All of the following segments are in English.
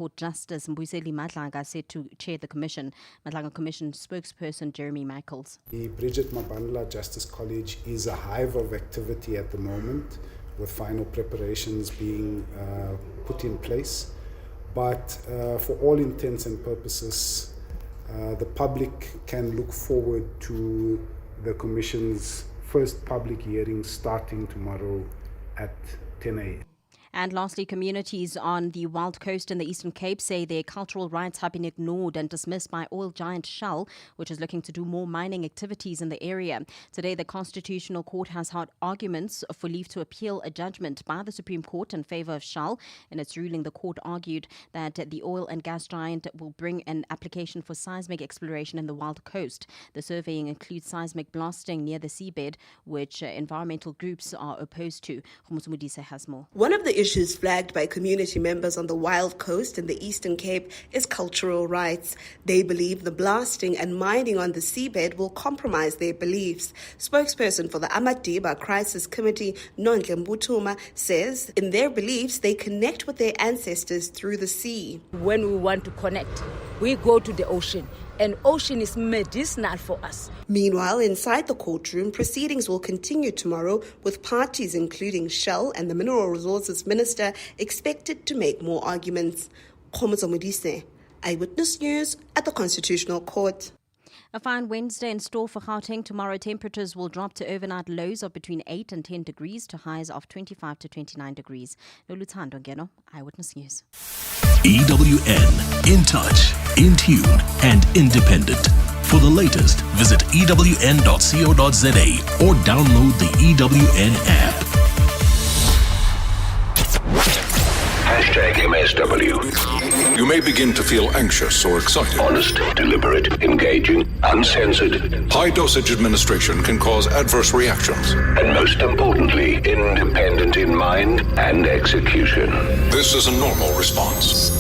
Court Justice Mbuyiseli Madlanga said to chair the commission. Madlanga Commission spokesperson Jeremy Michaels. The Bridget Mabandla Justice College is a hive of activity at the moment, with final preparations being put in place. But for all intents and purposes, the public can look forward to the Commission's first public hearing starting tomorrow at 10 a.m. And lastly, communities on the Wild Coast in the Eastern Cape say their cultural rights have been ignored and dismissed by oil giant Shell, which is looking to do more mining activities in the area. Today, the Constitutional Court has held arguments for leave to appeal a judgment by the Supreme Court in favor of Shell. In its ruling, the court argued that the oil and gas giant will bring an application for seismic exploration in the Wild Coast. The surveying includes seismic blasting near the seabed, which environmental groups are opposed to. Khumuzumudise has more. One of the issues flagged by community members on the Wild Coast in the Eastern Cape is cultural rights. They believe the blasting and mining on the seabed will compromise their beliefs. Spokesperson for the Amadiba Crisis Committee, Nondle Mbutuma, says in their beliefs they connect with their ancestors through the sea. When we want to connect, we go to the ocean. And ocean is medicinal for us. Meanwhile, inside the courtroom, proceedings will continue tomorrow with parties including Shell and the Mineral Resources Minister expected to make more arguments. Khomuzomudise, Eyewitness News at the Constitutional Court. A fine Wednesday in store for Gauteng. Tomorrow, temperatures will drop to overnight lows of between 8 and 10 degrees to highs of 25 to 29 degrees. Noluthando Ngeno, Eyewitness News. EWN, in touch, in tune, and independent. For the latest, visit ewn.co.za or download the EWN app. #MSW. You may begin to feel anxious or excited. Honest, deliberate, engaging, uncensored. High dosage administration can cause adverse reactions. And most importantly, independent in mind and execution. This is a normal response.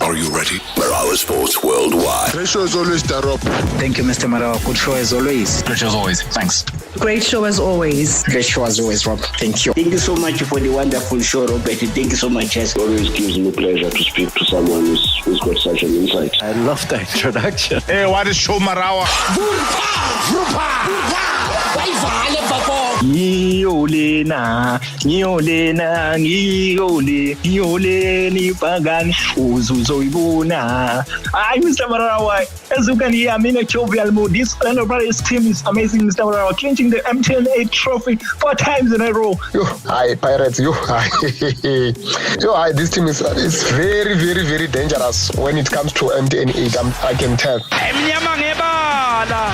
Are you ready? Marawa Sports Worldwide. Great show as always, Darop. Thank you, Mr. Marawa. Good show as always. Great show as always. Thanks. Great show as always. Great show as always, Rob. Thank you. Thank you so much for the wonderful show, Robert. Thank you so much. It always gives me pleasure to speak to someone who's got such an insight. I love the introduction. Hey, what is show Marawa? Ngiyolena, ni pagan uzuzoibuna. Hi, Mr. Marawa. As you can hear, I'm in a jovial mood. This Enterprise team is amazing, Mr. Marawa, clinching the MTN8 trophy 4 times in a row. Hi, Pirates. Hi. Hi. This team is very, very, very dangerous when it comes to MTN8. I can tell.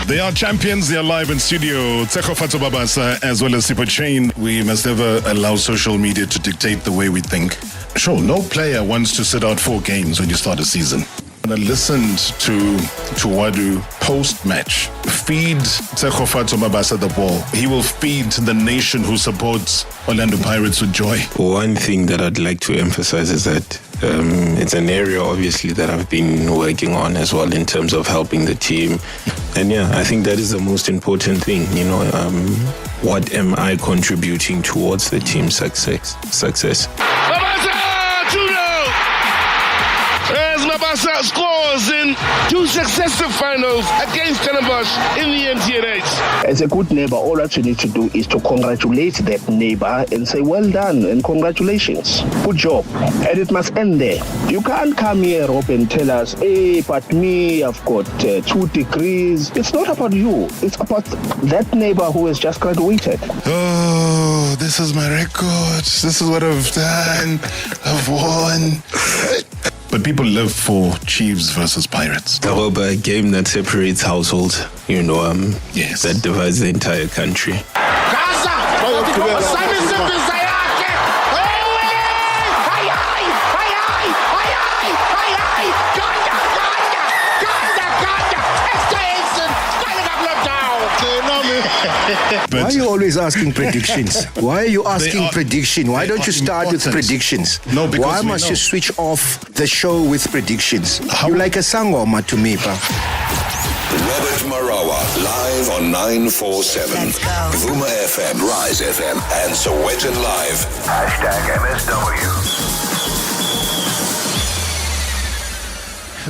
They are champions. They are live in studio. Tseko Fatsubabasa as well as Sipo Chain. We must never allow social media to dictate the way we think. Sure, no player wants to sit out 4 games when you start a season. And I listened to Wadu post-match. Feed Tseko Fatsubabasa the ball. He will feed the nation who supports Orlando Pirates with joy. One thing that I'd like to emphasize is that it's an area, obviously, that I've been working on as well in terms of helping the team. And yeah, I think that is the most important thing, what am I contributing towards the team's success? Mabasa scores in 2 successive finals against Stellenbosch in the MTN8. As a good neighbor, all that you need to do is to congratulate that neighbor and say, well done and congratulations. Good job. And it must end there. You can't come here, Rob, and tell us, hey, but me, I've got 2 degrees. It's not about you. It's about that neighbor who has just graduated. Oh, this is my record. This is what I've done. I've won. But people live for Chiefs versus Pirates. A game that separates households, yes, that divides the entire country. Why are you always asking predictions? Why are you asking prediction? Why don't you start with predictions? No, because why must you switch off the show with predictions? You like a sangoma to me, pa. Robert Marawa, live on 947. Vuma FM, Rise FM, and Sowetan Live. #MSW.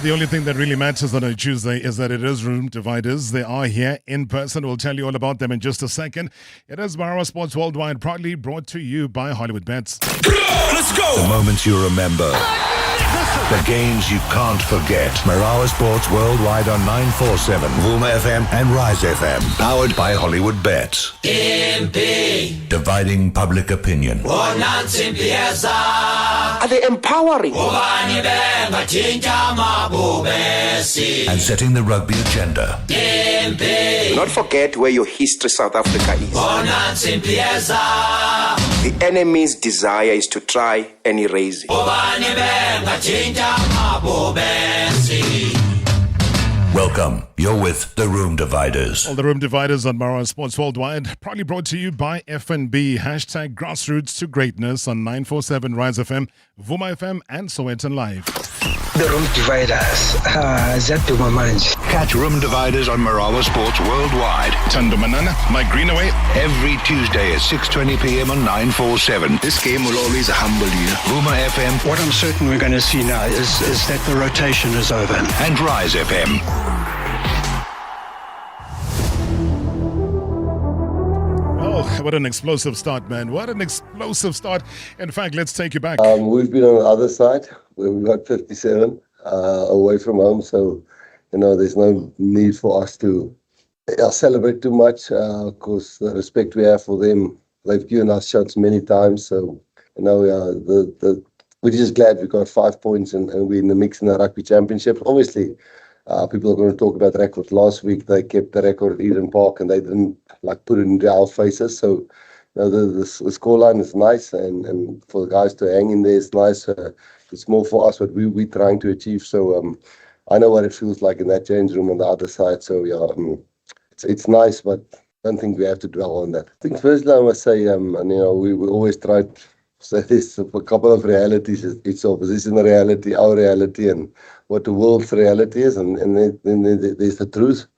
The only thing that really matters on a Tuesday is that it is Room Dividers. They are here in person. We'll tell you all about them in just a second. It is Marawa Sports Worldwide, proudly brought to you by Hollywood Bets. Let's go! The moments you remember. The games you can't forget. Marawa Sports Worldwide on 947, Vuma FM and Rise FM. Powered by Hollywood Bets. MP. Dividing public opinion. Are they empowering? And setting the rugby agenda. Do not forget where your history South Africa is. The enemy's desire is to try and erase it. Welcome. You're with the Room Dividers. All the Room Dividers on Marawa Sports Worldwide, proudly brought to you by F&B. Hashtag grassroots to greatness on 947 Rise FM, Vuma FM and Sowetan Live. The Room Dividers. Zatu Mamanji. Catch Room Dividers on Marawa Sports Worldwide. Tando Manana, Mike Greenaway. Every Tuesday at 6:20 p.m. on 947. This game will always humble you. Vuma FM. What I'm certain we're going to see now is that the rotation is over. And Rise FM. Oh, what an explosive start, man. What an explosive start. In fact, let's take you back. We've been on the other side where we got 57 away from home. So, there's no need for us to celebrate too much because the respect we have for them, they've given us shots many times. So, we're just glad we got 5 points and we're in the mix in the Rugby Championship. Obviously, people are going to talk about the record. Last week, they kept the record at Eden Park and they didn't put it into our faces. So, the scoreline is nice and for the guys to hang in there is nice. It's more for us what we're trying to achieve. So, I know what it feels like in that change room on the other side. So, it's nice, but I don't think we have to dwell on that. I think firstly, I must say, we always try to say there's a couple of realities. It's opposition reality, our reality, and what the world's reality is. And then there's the truth.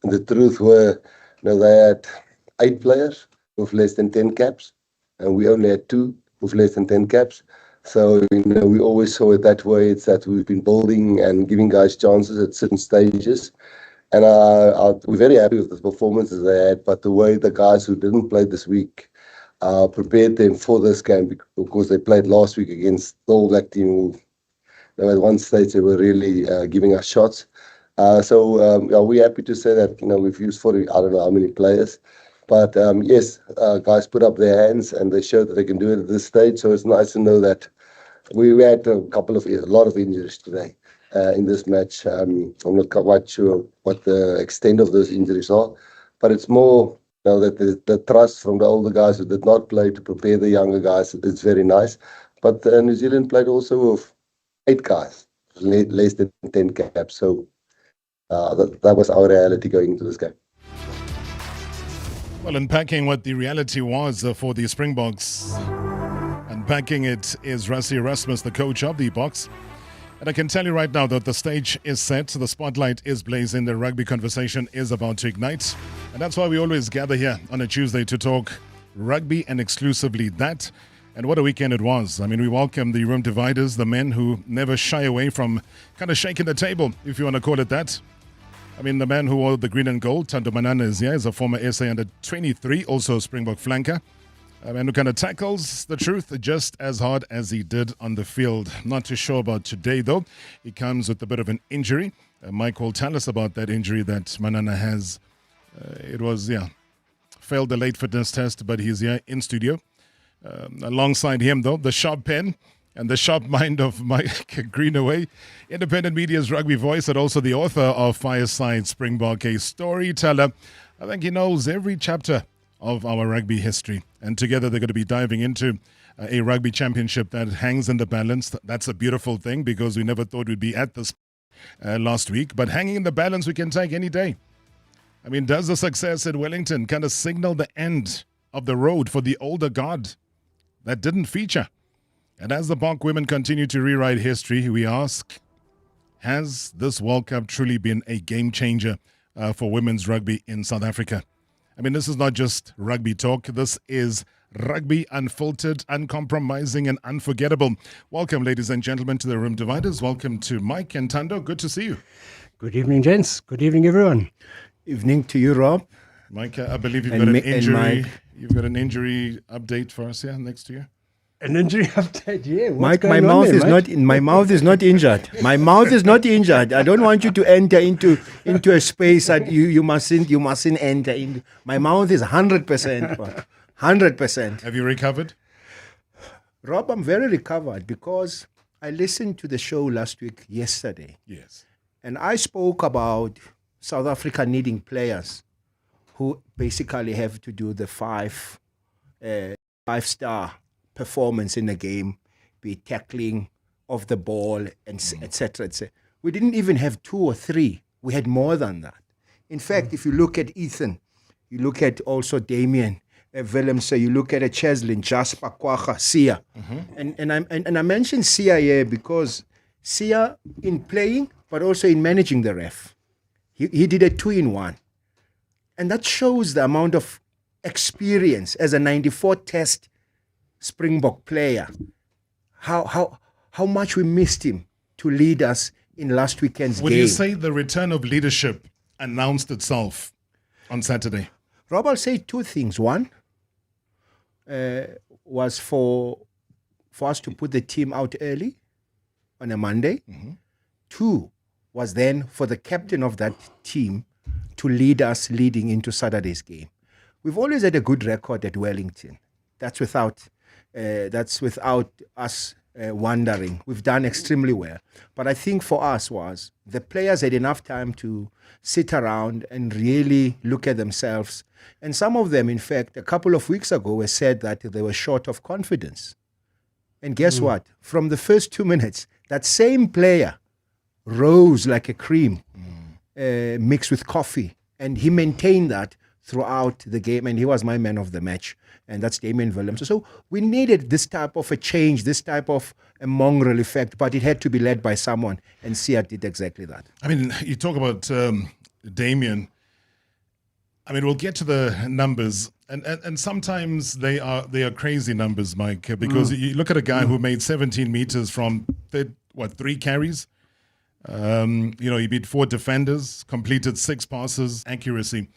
And the truth were, they had 8 players with less than 10 caps, and we only had 2 with less than 10 caps. So, we always saw it that way. It's that we've been building and giving guys chances at certain stages. And we're very happy with the performances they had, but the way the guys who didn't play this week prepared them for this game because they played last week against the All Black team. At one stage, they were really giving us shots. So we're happy to say that, we've used 40, I don't know how many players. But yes, guys put up their hands and they showed that they can do it at this stage. So it's nice to know that we had a lot of injuries today in this match. I'm not quite sure what the extent of those injuries are, but it's more that the trust from the older guys who did not play to prepare the younger guys. It's very nice. But New Zealand played also with 8 guys, less than 10 caps. So that was our reality going into this game. Well, unpacking what the reality was for the Springboks. Unpacking it is Rassie Erasmus, the coach of the Boks. And I can tell you right now that the stage is set, the spotlight is blazing, the rugby conversation is about to ignite. And that's why we always gather here on a Tuesday to talk rugby and exclusively that. And what a weekend it was. I mean, we welcome the Room Dividers, the men who never shy away from kind of shaking the table, if you want to call it that. I mean, the man who wore the green and gold, Tando Manana, is here. He's a former SA under 23, also a Springbok flanker. A man who kind of tackles the truth just as hard as he did on the field. Not too sure about today, though. He comes with a bit of an injury. Mike will tell us about that injury that Manana has. It was, failed the late fitness test, but he's here in studio. Alongside him, though, the sharp pen and the sharp mind of Mike Greenaway, independent media's rugby voice, and also the author of Fireside Springbok, a storyteller. I think he knows every chapter of our rugby history. And together they're going to be diving into a rugby championship that hangs in the balance. That's a beautiful thing because we never thought we'd be at this last week. But hanging in the balance we can take any day. I mean, does the success at Wellington kind of signal the end of the road for the older guard that didn't feature? And as the Bok women continue to rewrite history, we ask, has this World Cup truly been a game changer for women's rugby in South Africa? I mean, this is not just rugby talk. This is Rugby, unfiltered, uncompromising, and unforgettable. Welcome, ladies and gentlemen, to the Room Dividers. Welcome to Mike and Tando. Good to see you. Good evening, gents. Good evening, everyone. Evening to you, Rob. Mike, I believe you've got an injury. You've got an injury update for us here next to you. An injury update, yeah. Mike, my mouth is not injured. My mouth is not injured. I don't want you to enter into a space that you mustn't enter into. My mouth is 100%. 100%. Have you recovered? Rob, I'm very recovered because I listened to the show last week, yesterday. Yes. And I spoke about South Africa needing players who basically have to do the five-star performance in the game, be tackling of the ball, and etc. We didn't even have 2 or 3. We had more than that. In fact, if you look at Ethan, you look at also Damien, Willems, you look at a Cheslin, Jasper, Kwacha, Sia. And I mentioned Sia here because Sia in playing, but also in managing the ref. He did a 2-in-1. And that shows the amount of experience as a 94 test Springbok player. How much we missed him to lead us in last weekend's game. Would you say the return of leadership announced itself on Saturday? Rob, I'll say 2 things. One was for us to put the team out early on a Monday. 2 was then for the captain of that team to lead us leading into Saturday's game. We've always had a good record at Wellington. That's without us wondering. We've done extremely well. But I think for us was the players had enough time to sit around and really look at themselves. And some of them, in fact, a couple of weeks ago were said that they were short of confidence. And guess what? From the first 2 minutes, that same player rose like a cream mixed with coffee. And he maintained that throughout the game. And he was my man of the match. And that's Damien Willems. So we needed this type of a change, this type of a mongrel effect, but it had to be led by someone. And Sia did exactly that. I mean, you talk about Damien. I mean, we'll get to the numbers. And sometimes they are crazy numbers, Mike, because you look at a guy who made 17 meters from 3 carries. He beat 4 defenders, completed 6 passes, accuracy.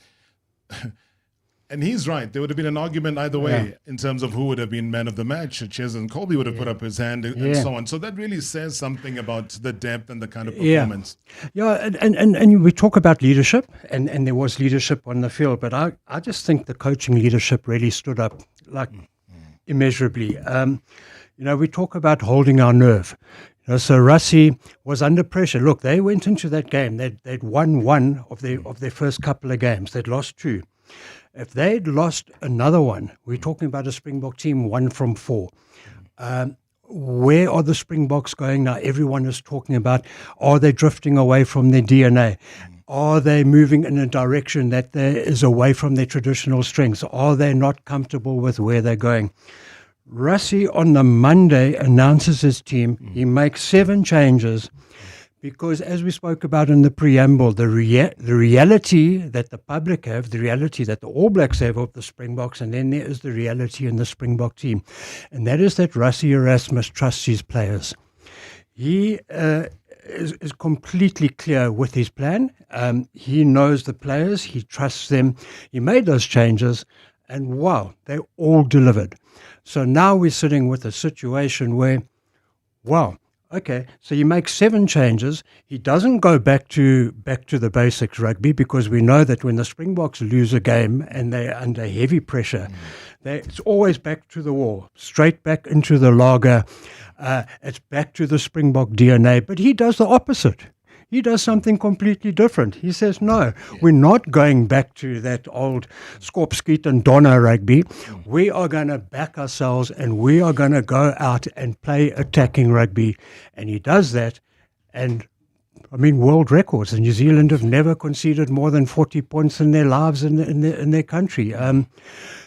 And he's right. There would have been an argument either way in terms of who would have been man of the match. Ches and Colby would have put up his hand and so on. So that really says something about the depth and the kind of performance. Yeah, and we talk about leadership, and there was leadership on the field, but I just think the coaching leadership really stood up immeasurably. We talk about holding our nerve. So Rassie was under pressure. Look, they went into that game. They'd won 1 of their first couple of games. They'd lost 2. If they'd lost another one, we're talking about a Springbok team 1 from 4. Where are the Springboks going now? Everyone is talking about, are they drifting away from their DNA? Are they moving in a direction that is away from their traditional strengths? Are they not comfortable with where they're going? Rassie on the Monday announces his team. He makes 7 changes because, as we spoke about in the preamble, the reality that the public have, the reality that the All Blacks have of the Springboks, and then there is the reality in the Springbok team. And that is that Rassie Erasmus trusts his players. He is completely clear with his plan. He knows the players. He trusts them. He made those changes, and wow, they all delivered. So now we're sitting with a situation where, wow, okay, so you make 7 changes. He doesn't go back to the basics rugby, because we know that when the Springboks lose a game and they're under heavy pressure, it's always back to the wall, straight back into the lager. It's back to the Springbok DNA. But he does the opposite. He does something completely different. He says, no, we're not going back to that old Skorpskiet and Donna rugby. We are going to back ourselves, and we are going to go out and play attacking rugby. And he does that. And, I mean, world records. And New Zealand have never conceded more than 40 points in their lives in their country.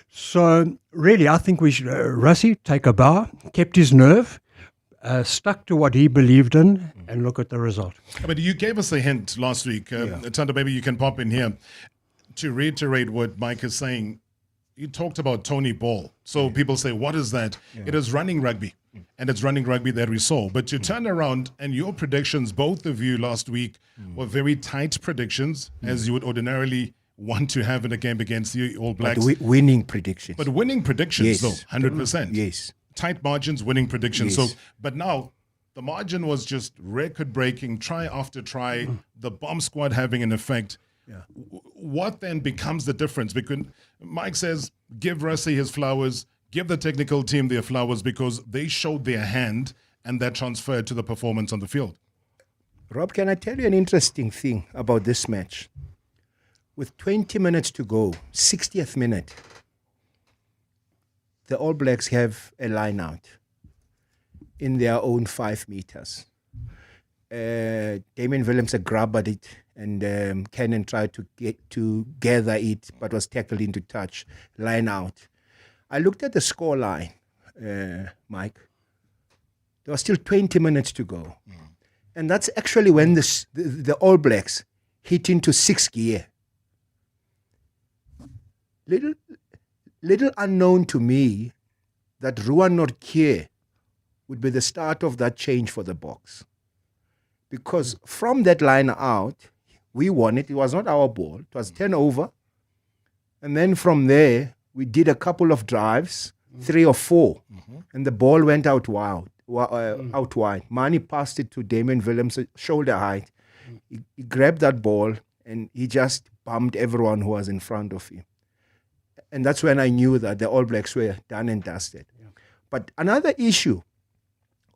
So, really, I think we should, Rassie, take a bow, kept his nerve, stuck to what he believed in, and look at the result. I mean, you gave us a hint last week. Tanda, maybe you can pop in here to reiterate what Mike is saying. you talked about Tony Ball. So people say, what is that? It is running rugby. And it's running rugby that we saw. But you turn around and your predictions, both of you last week, were very tight predictions, as you would ordinarily want to have in a game against the All Blacks. But winning predictions. But winning predictions, though, 100%. Yes. Tight margins, winning predictions. Yes. So, but now the margin was just record-breaking, try after try, the bomb squad having an effect. What then becomes the difference? Because Mike says, give Rassie his flowers, give the technical team their flowers, because they showed their hand and that transferred to the performance on the field. Rob, can I tell you an interesting thing about this match? With 20 minutes to go, 60th minute, the All Blacks have a line out in their own 5 meters. Damien Willemse grabbed it, and Cannon tried to gather it, but was tackled into touch. Line out. I looked at the score line, Mike. There was still 20 minutes to go. And that's actually when the All Blacks hit into 6th gear. Little unknown to me that Ruan Nortje would be the start of that change for the Boks. Because from that line out, we won it. It was not our ball. It was 10 over. And then from there, we did a couple of drives, 3 or 4. And the ball went out wide. Mani passed it to Damien Willemse, shoulder height. He grabbed that ball and he just bumped everyone who was in front of him. And that's when I knew that the All Blacks were done and dusted. But another issue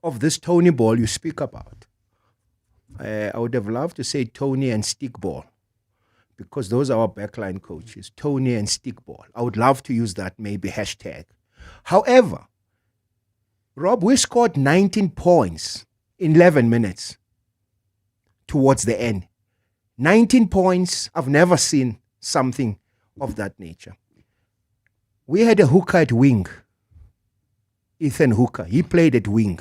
of this Tony ball you speak about, I would have loved to say Tony and stick ball, because those are our backline coaches, Tony and stick ball. I would love to use that, maybe hashtag. However, Rob, we scored 19 points in 11 minutes towards the end. 19 points, I've never seen something of that nature. We had a hooker at wing, Ethan Hooker. He played at wing,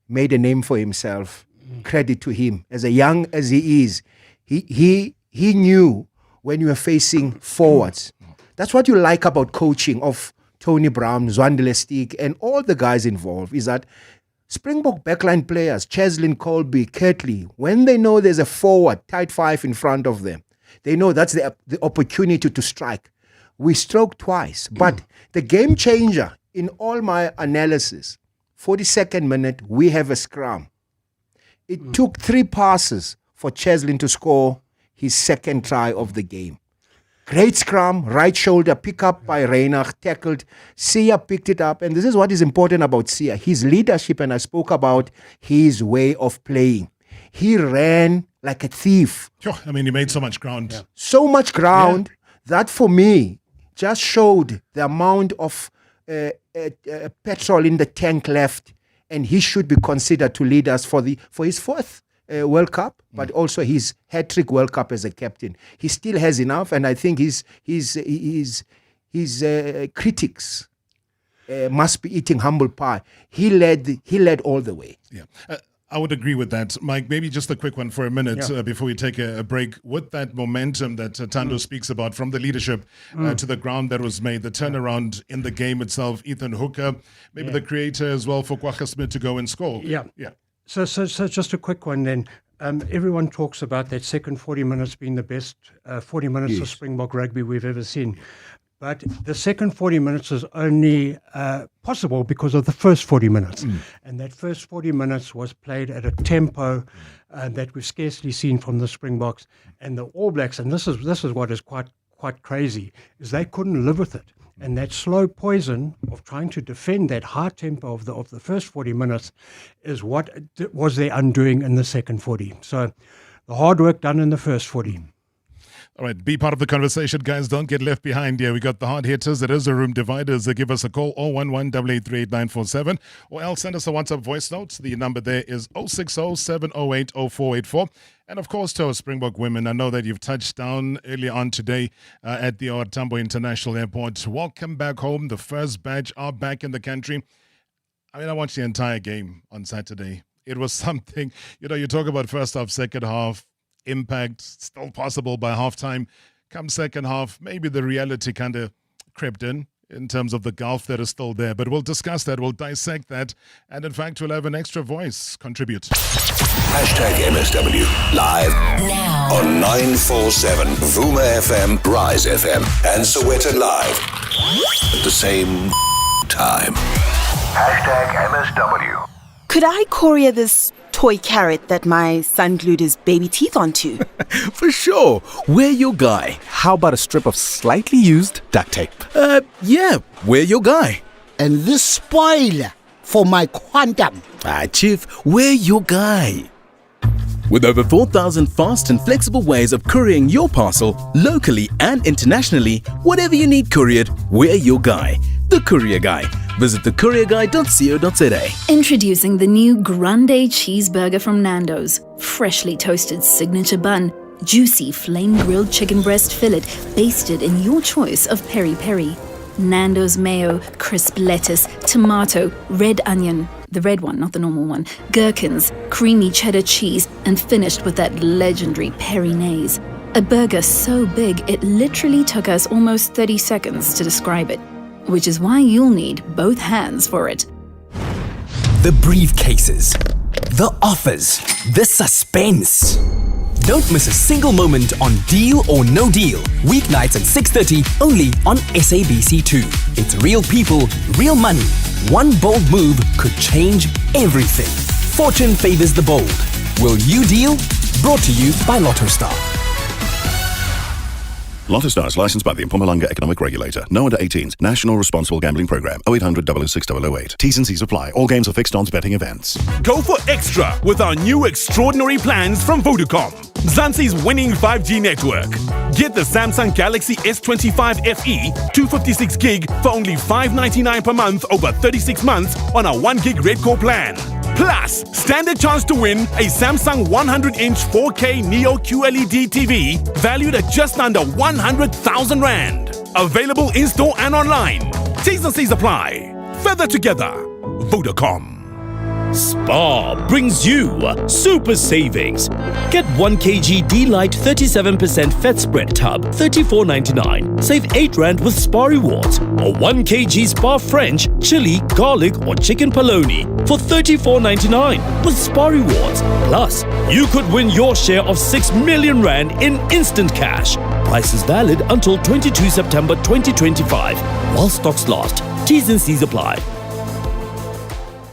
made a name for himself. Credit to him. As young as he is, he knew when you were facing forwards. That's what you like about coaching of Tony Brown, Zwandile Stick, and all the guys involved, is that Springbok backline players, Cheslin Colby, Kirtley, when they know there's a forward, tight 5 in front of them, they know that's the opportunity to strike. We stroked twice, but the game changer in all my analysis, 42nd minute, we have a scrum. It took 3 passes for Cheslin to score his second try of the game. Great scrum, right shoulder, pick up by Reinach, tackled. Sia picked it up, and this is what is important about Sia. His leadership, and I spoke about his way of playing. He ran like a thief. Sure, I mean, he made so much ground. Yeah. So much ground that for me just showed the amount of petrol in the tank left, and he should be considered to lead us for his 4th World Cup, but also his hat-trick World Cup as a captain. He still has enough, and I think his critics must be eating humble pie. He led all the way. Yeah. I would agree with that. Mike, maybe just a quick one for a minute before we take a break. With that momentum that Thando speaks about, from the leadership to the ground that was made, the turnaround in the game itself, Ethan Hooker, maybe the creator as well for Kwagga Smith to go and score. Yeah. So just a quick one then. Everyone talks about that second 40 minutes being the best 40 minutes of Springbok rugby we've ever seen. But the second 40 minutes is only possible because of the first 40 minutes. And that first 40 minutes was played at a tempo that we've scarcely seen from the Springboks. And the All Blacks, and this is what is quite crazy, is they couldn't live with it. And that slow poison of trying to defend that high tempo of the first 40 minutes is what was their undoing in the second 40. So the hard work done in the first 40. All right, be part of the conversation, guys. Don't get left behind here. We got the hard hitters. It is the room dividers. Give us a call, 011-883-8947, or else send us a WhatsApp voice note. The number there is 060-708-0484. And of course, to our Springbok women, I know that you've touched down earlier on today at the Tambo International Airport. Welcome back home. The first batch are back in the country. I mean, I watched the entire game on Saturday. It was something, you talk about first half, second half, impact still possible by halftime. Come second half, maybe the reality kind of crept in terms of the gulf that is still there. But we'll discuss that, we'll dissect that, and in fact, we'll have an extra voice contribute. #MSW live now on 947 Vuma FM, Rise FM, and Soweto Live at the same time. #MSW. Could I courier this toy carrot that my son glued his baby teeth onto? For sure. We're your guy. How about a strip of slightly used duct tape? Yeah, we're your guy. And this spoiler for my quantum. Chief, we're your guy. With over 4,000 fast and flexible ways of couriering your parcel, locally and internationally, whatever you need couriered, we're your guy. The Courier Guy. Visit thecourierguy.co.za. Introducing the new Grande Cheeseburger from Nando's. Freshly toasted signature bun, juicy flame-grilled chicken breast fillet basted in your choice of peri-peri. Nando's mayo, crisp lettuce, tomato, red onion, the red one, not the normal one, gherkins, creamy cheddar cheese, and finished with that legendary peri-naise. A burger so big it literally took us almost 30 seconds to describe it, which is why you'll need both hands for it. The briefcases, the offers, the suspense. Don't miss a single moment on Deal or No Deal, weeknights at 6:30 only on SABC2. It's real people, real money. One bold move could change everything. Fortune favors the bold. Will you deal? Brought to you by Lotto Star. Lotto Star is licensed by the Mpumalanga Economic Regulator. No under 18s. National Responsible Gambling Program. 0800 006 008. T's and C's apply. All games are fixed odds betting events. Go for extra with our new extraordinary plans from Vodacom. Mzansi's winning 5G network. Get the Samsung Galaxy S25 FE 256 gig for only $5.99 per month over 36 months on our 1 gig Red Core plan. Plus, stand a chance to win a Samsung 100-inch 4K Neo QLED TV valued at just under 100,000 Rand. Available in-store and online. T's and C's apply. Further together. Vodacom. Spar brings you super savings. Get 1 kg D-Lite 37% fat spread tub, $34.99. Save 8 Rand with Spar Rewards. Or 1 kg Spar French, chili, garlic or chicken polony for $34.99 with Spar Rewards. Plus, you could win your share of 6 million Rand in instant cash. Price is valid until 22 September 2025. While stocks last. T's and C's apply.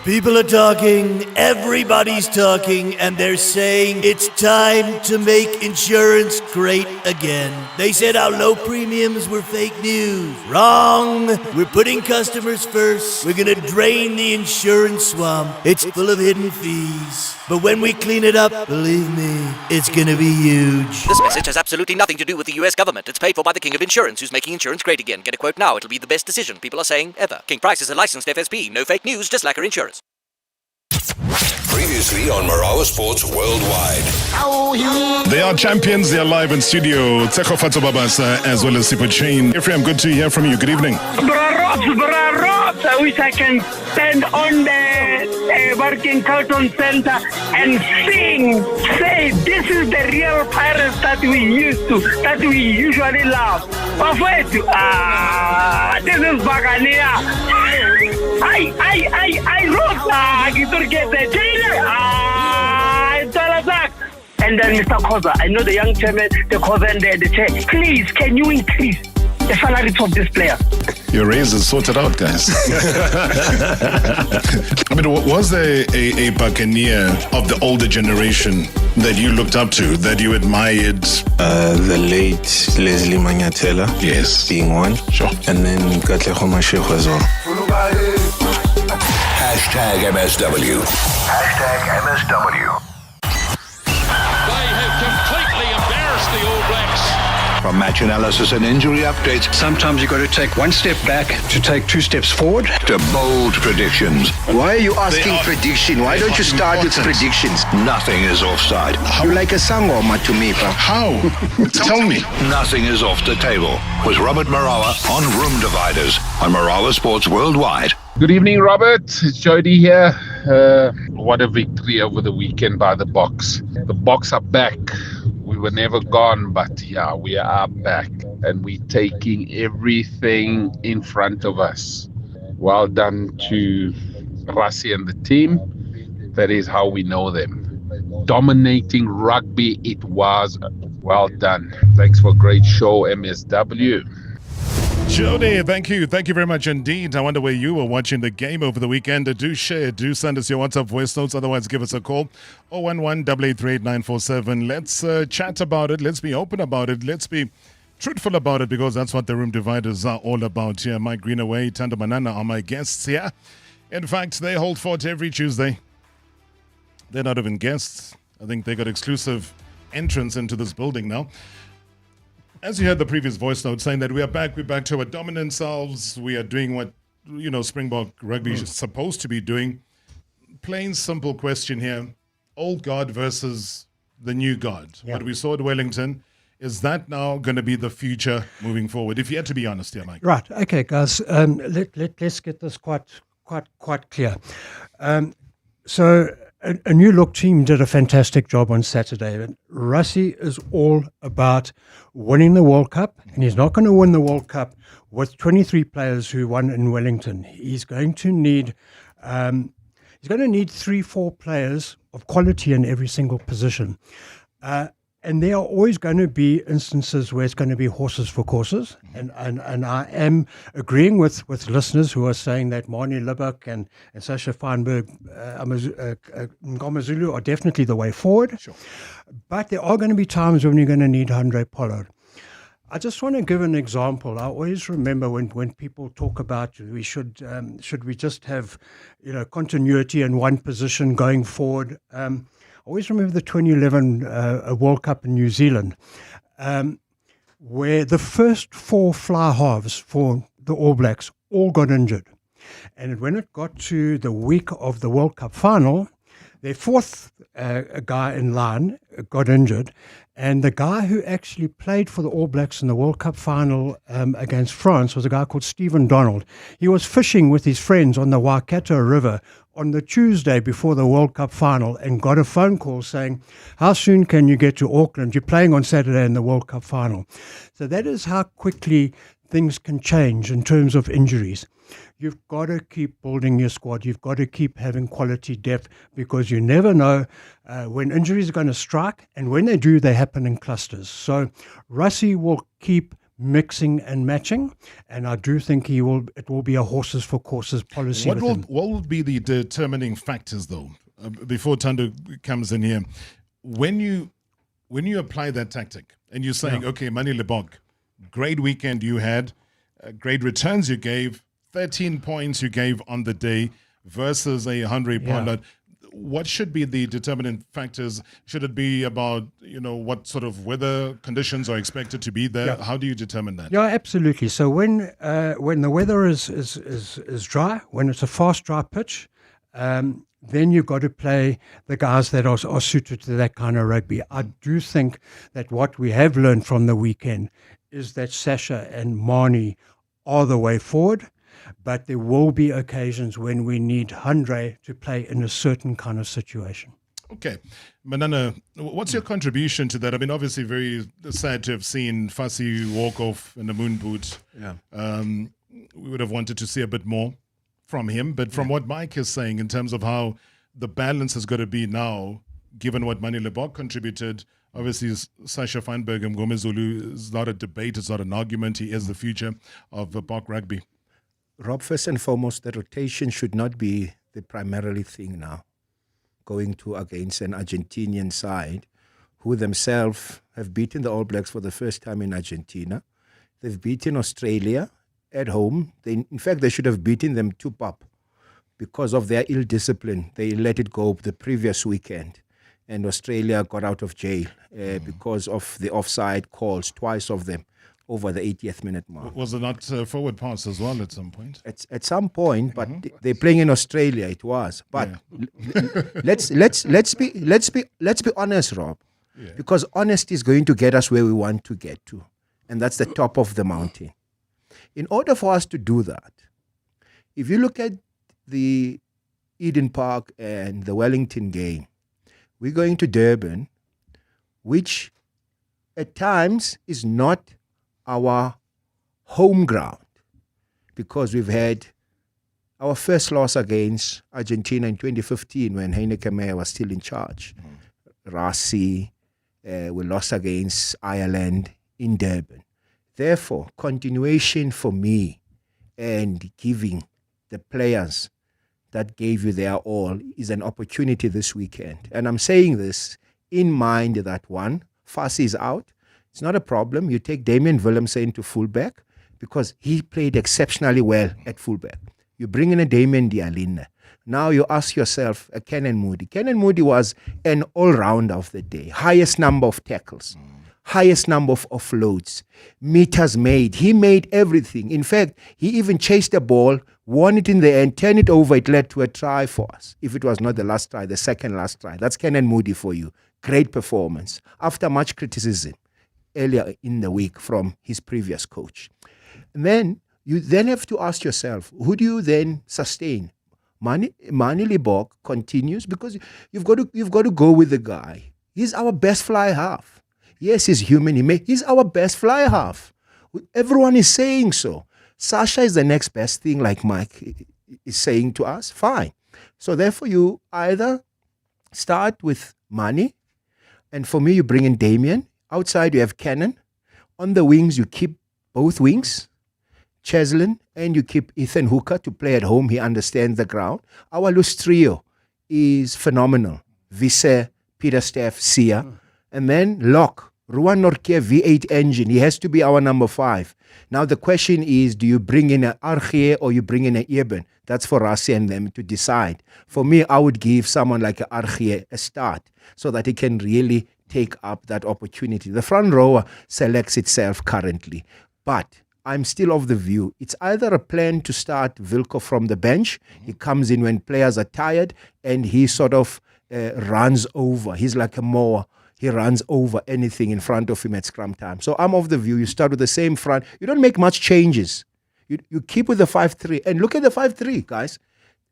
People are talking, everybody's talking, and they're saying it's time to make insurance great again. They said our low premiums were fake news. Wrong! We're putting customers first. We're gonna drain the insurance swamp. It's full of hidden fees. But when we clean it up, believe me, it's gonna be huge. This message has absolutely nothing to do with the US government. It's paid for by the King of Insurance, who's making insurance great again. Get a quote now. It'll be the best decision, people are saying, ever. King Price is a licensed FSP. No fake news, just like our insurance. Previously on Marawa Sports Worldwide. They are champions. They are live in studio. Tseko Fatsobabasa as well as Sipo Chain. Ephraim, good to hear from you. Good evening. Bra-Robs. I wish I can stand on the working Carlton Center and say this is the real Pirates that we usually love. This is Bagania. I wrote and then Mr. Khoza, I know the young chairman, the Khoza and the chair. Please, can you increase the salaries of this player? Your raise is sorted out, guys. I mean, was there a Buccaneer of the older generation that you looked up to, that you admired? The late Leslie Manyatela. Yes. Being one. Sure. And then Katlego Mashego as well. #MSW. #MSW. They have completely embarrassed the All Blacks. From match analysis and injury updates, sometimes you've got to take one step back to take 2 steps forward. To bold predictions. Why are you asking prediction? Why don't you start with predictions? Nothing is offside. You like a sangoma to me, pa. How? Tell me. Nothing is off the table. With Robert Marawa on Room Dividers on Marawa Sports Worldwide. Good evening, Robert. It's Jody here. What a victory over the weekend by the Boks. The Boks are back we were never gone, but yeah, we are back and we're taking everything in front of us. Well done to Rassi and the team. That is how we know them. Dominating rugby it was. Well done. Thanks for a great show, MSW. Jody, thank you. Thank you very much indeed. I wonder where you were watching the game over the weekend. Do share. Do send us your WhatsApp voice notes. Otherwise, give us a call. 011-883-8947. Let's chat about it. Let's be open about it. Let's be truthful about it, because that's what the Room Dividers are all about here. Mike Greenaway, Tando Manana are my guests here. In fact, they hold fort every Tuesday. They're not even guests. I think they got exclusive entrance into this building now. As you heard the previous voice note saying that we're back to our dominant selves. We are doing what, Springbok Rugby is supposed to be doing. Plain, simple question here. Old guard versus the new guard. Yeah. What we saw at Wellington, is that now going to be the future moving forward? If you had to be honest here, Mike. Right. Okay, guys. Let's get this quite clear. So a new look team did a fantastic job on Saturday. Rassi is all about winning the World Cup, and he's not going to win the World Cup with 23 players who won in Wellington. He's going to need 3-4 players of quality in every single position. And there are always going to be instances where it's going to be horses for courses. And I am agreeing with listeners who are saying that Manie Libbok and Sasha Feinberg, Ngomazulu are definitely the way forward. Sure. But there are going to be times when you're going to need Andre Pollard. I just want to give an example. I always remember when people talk about should we just have continuity in one position going forward. I always remember the 2011 World Cup in New Zealand, where the first 4 fly halves for the All Blacks all got injured. And when it got to the week of the World Cup final, their fourth guy in line got injured. And the guy who actually played for the All Blacks in the World Cup final against France was a guy called Stephen Donald. He was fishing with his friends on the Waikato River on the Tuesday before the World Cup final and got a phone call saying, how soon can you get to Auckland? You're playing on Saturday in the World Cup final. So that is how quickly things can change in terms of injuries. You've got to keep building your squad. You've got to keep having quality depth, because you never know when injuries are going to strike, and when they do, they happen in clusters. So Rassi will keep mixing and matching, and I do think it will be a horses for courses policy. What will be the determining factors, though, before Tando comes in here? When you apply that tactic and you're saying, okay, Manie Libbok, great weekend you had, great returns you gave, 13 points you gave on the day versus a Andre Pollard. What should be the determinant factors? Should it be about, what sort of weather conditions are expected to be there? Yeah. How do you determine that? Yeah, absolutely. So when the weather is dry, when it's a fast, dry pitch, then you've got to play the guys that are suited to that kind of rugby. I do think that what we have learned from the weekend is that Sasha and Manie are the way forward. But there will be occasions when we need Andre to play in a certain kind of situation. Okay. Manana, what's your contribution to that? I mean, obviously very sad to have seen Fassi walk off in the moon boot. Yeah. We would have wanted to see a bit more from him. But from what Mike is saying in terms of how the balance has got to be now, given what Manie Libbok contributed, obviously Sasha Feinberg and Ngomazulu is not a debate, it's not an argument. He is the future of Bok rugby. Rob, first and foremost, the rotation should not be the primarily thing now. Going to against an Argentinian side who themselves have beaten the All Blacks for the first time in Argentina. They've beaten Australia at home. In fact, they should have beaten them 2-0 because of their ill discipline. They let it go the previous weekend, and Australia got out of jail because of the offside calls, twice of them, over the 80th minute mark. Was it not forward pass as well at some point? At some point, but they're playing in Australia. It was, but let's be honest, Rob, because honesty is going to get us where we want to get to, and that's the top of the mountain. In order for us to do that, if you look at the Eden Park and the Wellington game, we're going to Durban, which at times is not our home ground, because we've had our first loss against Argentina in 2015 when Heineke Meyer was still in charge. Rassie, we lost against Ireland in Durban. Therefore, continuation for me and giving the players that gave you their all is an opportunity this weekend. And I'm saying this in mind that one, Fassi is out. It's not a problem. You take Damian Willemse into fullback because he played exceptionally well at fullback. You bring in a Damian Dialine. Now you ask yourself, a Kenan Moody. Kenan Moody was an all-rounder of the day. Highest number of tackles. Highest number of offloads. Meters made. He made everything. In fact, he even chased the ball, won it in the end, turned it over. It led to a try for us. If it was not the last try, the second last try. That's Kenan Moody for you. Great performance. After much criticism earlier in the week from his previous coach. And then you then have to ask yourself, who do you then sustain? Mani Libok continues because you've got to go with the guy. He's our best fly half. Yes, he's human. He's our best fly half. Everyone is saying so. Sasha is the next best thing, like Mike is saying to us. Fine. So therefore, you either start with Mani, and for me, you bring in Damien. Outside, you have Cannon. On the wings, you keep both wings, Cheslin, and you keep Ethan Hooker to play at home. He understands the ground. Our loose trio is phenomenal. Vise, Peter Staff, Sia. And then Locke, Ruan Norke V8 engine. He has to be our number 5. Now the question is, do you bring in an Archie or you bring in an Eben? That's for Rassie and them to decide. For me, I would give someone like an Archie a start so that he can really take up that opportunity. The front rower selects itself currently. But I'm still of the view, it's either a plan to start Wilco from the bench. He comes in when players are tired and he sort of runs over. He's like a mower. He runs over anything in front of him at scrum time. So I'm of the view, you start with the same front. You don't make much changes. You keep with the 5-3. And look at the 5-3, guys.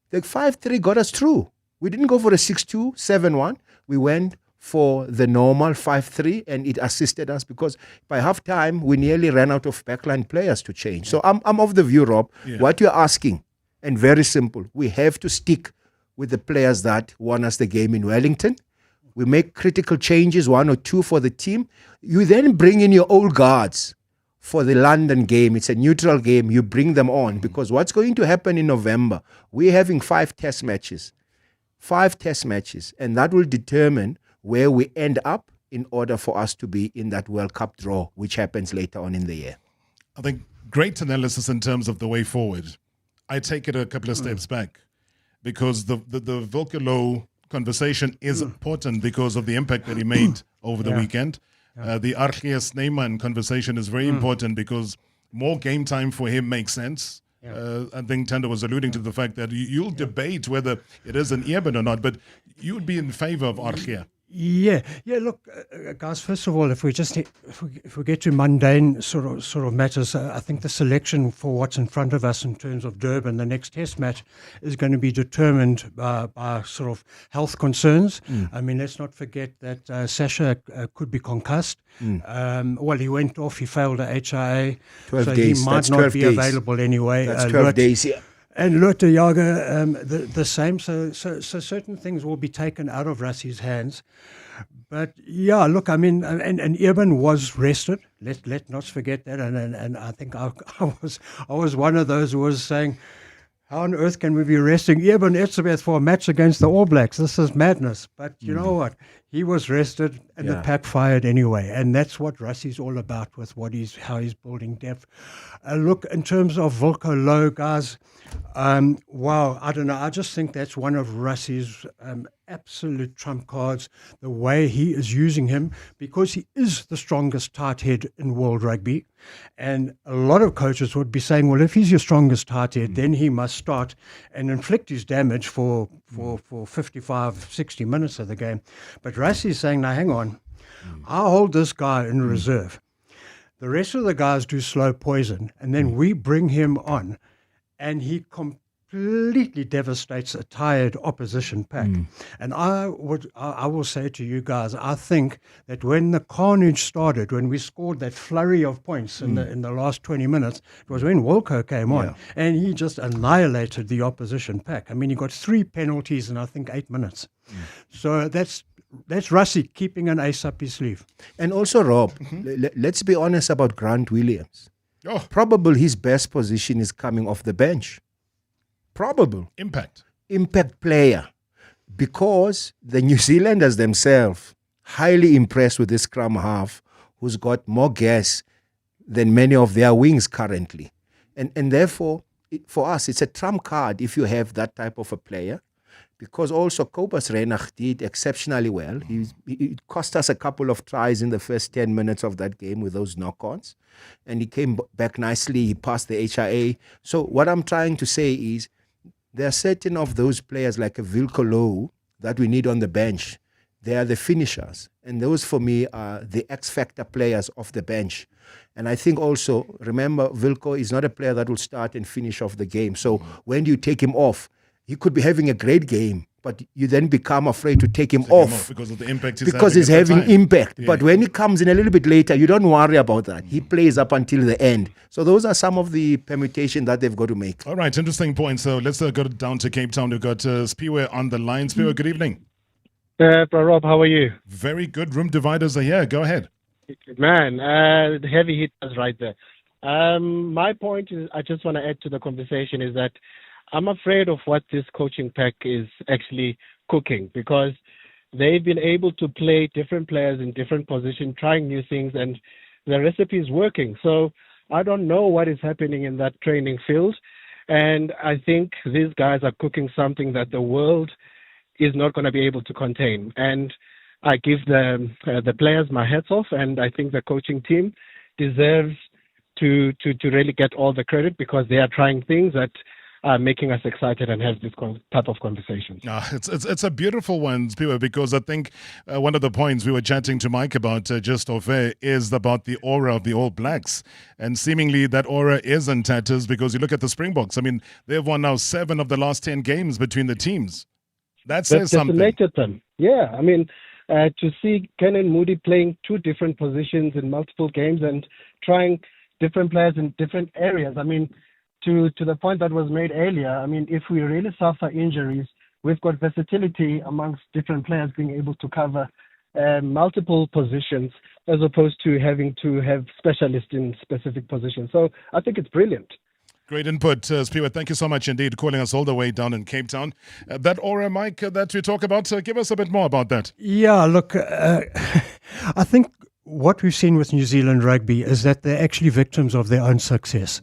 The 5-3 got us through. We didn't go for a 6-2, 7-1. We went for the normal 5-3, and it assisted us because by halftime, we nearly ran out of backline players to change. So I'm of the view, Rob, what you're asking, and very simple, we have to stick with the players that won us the game in Wellington. We make critical changes, 1 or 2 for the team. You then bring in your old guards for the London game. It's a neutral game. You bring them on because what's going to happen in November, we're having 5 test matches. 5 test matches, and that will determine where we end up in order for us to be in that World Cup draw, which happens later on in the year. I think great analysis in terms of the way forward. I take it a couple of steps back because the Wilco conversation is important because of the impact that he made over the weekend. The Archias Neyman conversation is very important because more game time for him makes sense. I think Tanda was alluding to the fact that you'll debate whether it is an Eben or not, but you would be in favor of Archia. Yeah. Look, guys. First of all, if we get to mundane sort of matters, I think the selection for what's in front of us in terms of Durban, the next Test match, is going to be determined by sort of health concerns. I mean, let's not forget that Sasha could be concussed. Well, he went off. He failed a HIA, 12 so days. he might not be available anyway. That's 12 days. Yeah. And Lotte Jager, the same. So certain things will be taken out of Rassie's hands. But yeah, look, I mean, and Eben was rested. Let not forget that. And I think I was one of those who was saying, how on earth can we be resting Eben Etzebeth for a match against the All Blacks? This is madness. But you know what? He was rested, and the pack fired anyway. And that's what Rassie's all about with how he's building depth. Look, in terms of Wilco Low, guys, wow, I don't know. I just think that's one of Rassie's absolute trump cards, the way he is using him, because he is the strongest tight head in world rugby. And a lot of coaches would be saying, well, if he's your strongest tight head, then he must start and inflict his damage for 55, 60 minutes of the game. But Rassie's saying, now hang on, I'll hold this guy in reserve. The rest of the guys do slow poison, and then we bring him on, and he completely devastates a tired opposition pack. And I will say to you guys, I think that when the carnage started, when we scored that flurry of points in the last 20 minutes, it was when Wilco came on, and he just annihilated the opposition pack. I mean, he got 3 penalties in I think 8 minutes. So that's Rassie keeping an ace up his sleeve. And also, Rob, let's be honest about Grant Williams. Probably his best position is coming off the bench. Probable. Impact player. Because the New Zealanders themselves highly impressed with this scrum half who's got more gas than many of their wings currently. And therefore, for us, it's a trump card if you have that type of a player. Because also Kobus Reinach did exceptionally well. He cost us a couple of tries in the first 10 minutes of that game with those knock-ons. And he came back nicely. He passed the HIA. So what I'm trying to say is there are certain of those players like a Wilco Low that we need on the bench. They are the finishers. And those for me are the X-factor players off the bench. And I think also, remember, Wilco is not a player that will start and finish off the game. So when do you take him off? He could be having a great game, but you then become afraid to take him off because of the impact he's having impact. Yeah. But when he comes in a little bit later, you don't worry about that. He plays up until the end. So those are some of the permutations that they've got to make. All right, interesting point. So let's go down to Cape Town. We've got Spiwe on the line. Spiwe, good evening. Rob, how are you? Very good. Room dividers are here. Go ahead. Man, the heavy hitters right there. My point is, I just want to add to the conversation is that I'm afraid of what this coaching pack is actually cooking, because they've been able to play different players in different positions, trying new things, and the recipe is working. So I don't know what is happening in that training field. And I think these guys are cooking something that the world is not going to be able to contain. And I give the players my hats off, and I think the coaching team deserves to really get all the credit, because they are trying things that are making us excited and have this type of conversations. It's a beautiful one, Spiwe, because I think one of the points we were chatting to Mike about just off air is about the aura of the All Blacks. And seemingly that aura is in tatters, because you look at the Springboks. I mean, they've won now 7 of the last 10 games between the teams. That says something. Them. Yeah, I mean, to see Ken and Moody playing 2 different positions in multiple games and trying different players in different areas. I mean, to the point that was made earlier, I mean, if we really suffer injuries, we've got versatility amongst different players being able to cover multiple positions, as opposed to having to have specialists in specific positions. So I think it's brilliant. Great input, Spiwe. Thank you so much indeed, calling us all the way down in Cape Town. That aura, Mike, that we talk about, give us a bit more about that. Yeah, look, I think what we've seen with New Zealand rugby is that they're actually victims of their own success.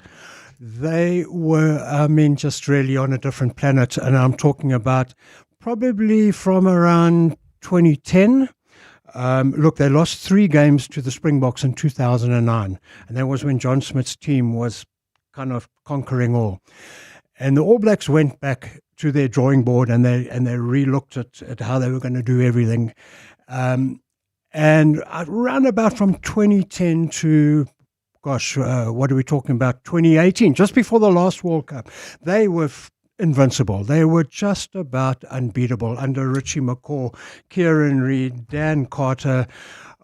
They were, just really on a different planet, and I'm talking about probably from around 2010. Look, they lost 3 games to the Springboks in 2009, and that was when John Smith's team was kind of conquering all. And the All Blacks went back to their drawing board, and they re-looked at how they were going to do everything. And around about from 2010 to what are we talking about? 2018, just before the last World Cup, they were invincible. They were just about unbeatable under Richie McCaw, Kieran Reid, Dan Carter.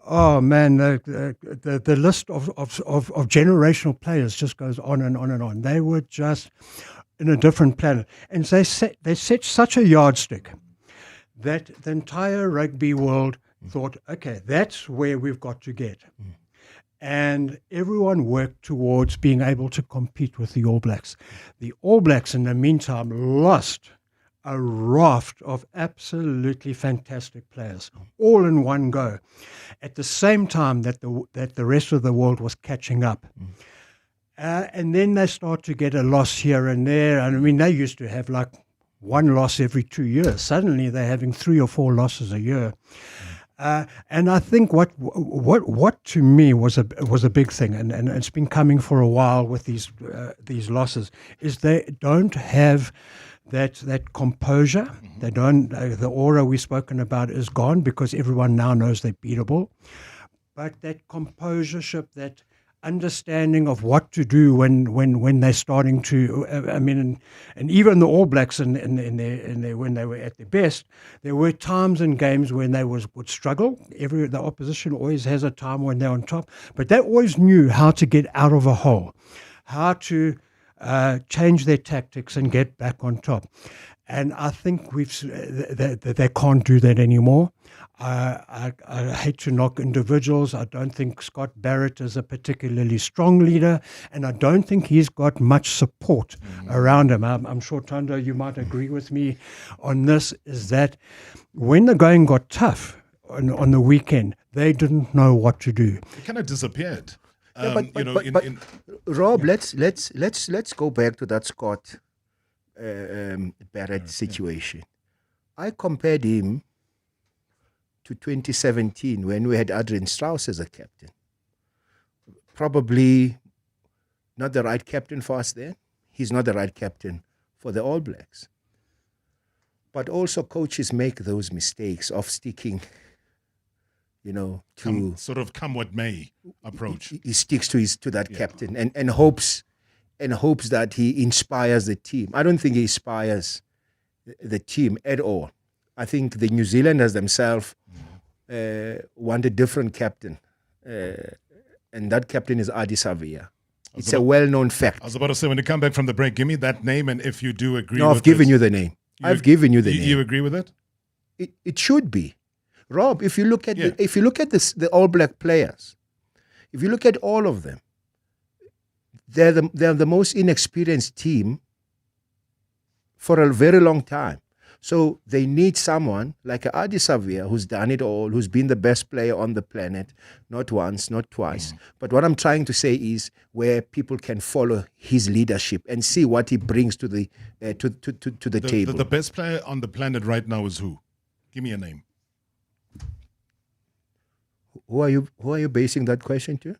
Oh man, the list of generational players just goes on and on and on. They were just in a different planet, and they set such a yardstick that the entire rugby world thought, okay, that's where we've got to get. And everyone worked towards being able to compete with the All Blacks. The All Blacks, in the meantime, lost a raft of absolutely fantastic players, all in one go, at the same time that the rest of the world was catching up. And then they start to get a loss here and there. And I mean, they used to have like 1 loss every 2 years. Suddenly they're having 3 or 4 losses a year. And I think what to me was a big thing, and it's been coming for a while with these losses, is they don't have that composure. They don't. The aura we've spoken about is gone, because everyone now knows they're beatable. But that composureship, that understanding of what to do when they're starting to. And even the All Blacks in their when they were at their best, there were times in games when they would struggle. The opposition always has a time when they're on top, but they always knew how to get out of a hole, how to change their tactics and get back on top. And I think they can't do that anymore. I hate to knock individuals. I don't think Scott Barrett is a particularly strong leader, and I don't think he's got much support around him. I'm sure, Tondo, you might agree with me on this, is that when the going got tough on the weekend, they didn't know what to do. It kind of disappeared. Rob, let's go back to that Scott Barrett situation. I compared him to 2017 when we had Adrian Strauss as a captain. Probably not the right captain for us then. He's not the right captain for the All Blacks. But also coaches make those mistakes of sticking, to come what may approach. He sticks to that captain and hopes that he inspires the team. I don't think he inspires the team at all. I think the New Zealanders themselves want a different captain, and that captain is Adi Savia. It's a well-known fact. I was about to say, when you come back from the break, give me that name, and if you do agree with it. No, I've given you the name. I've given you the name. You agree with it? It should be. Rob, if you look at the All Black players, if you look at all of them, they're the most inexperienced team for a very long time. So they need someone like Adi Savia, who's done it all, who's been the best player on the planet, not once, not twice. But what I'm trying to say is where people can follow his leadership and see what he brings to the table. The best player on the planet right now is who? Give me a name. Who are you basing that question to?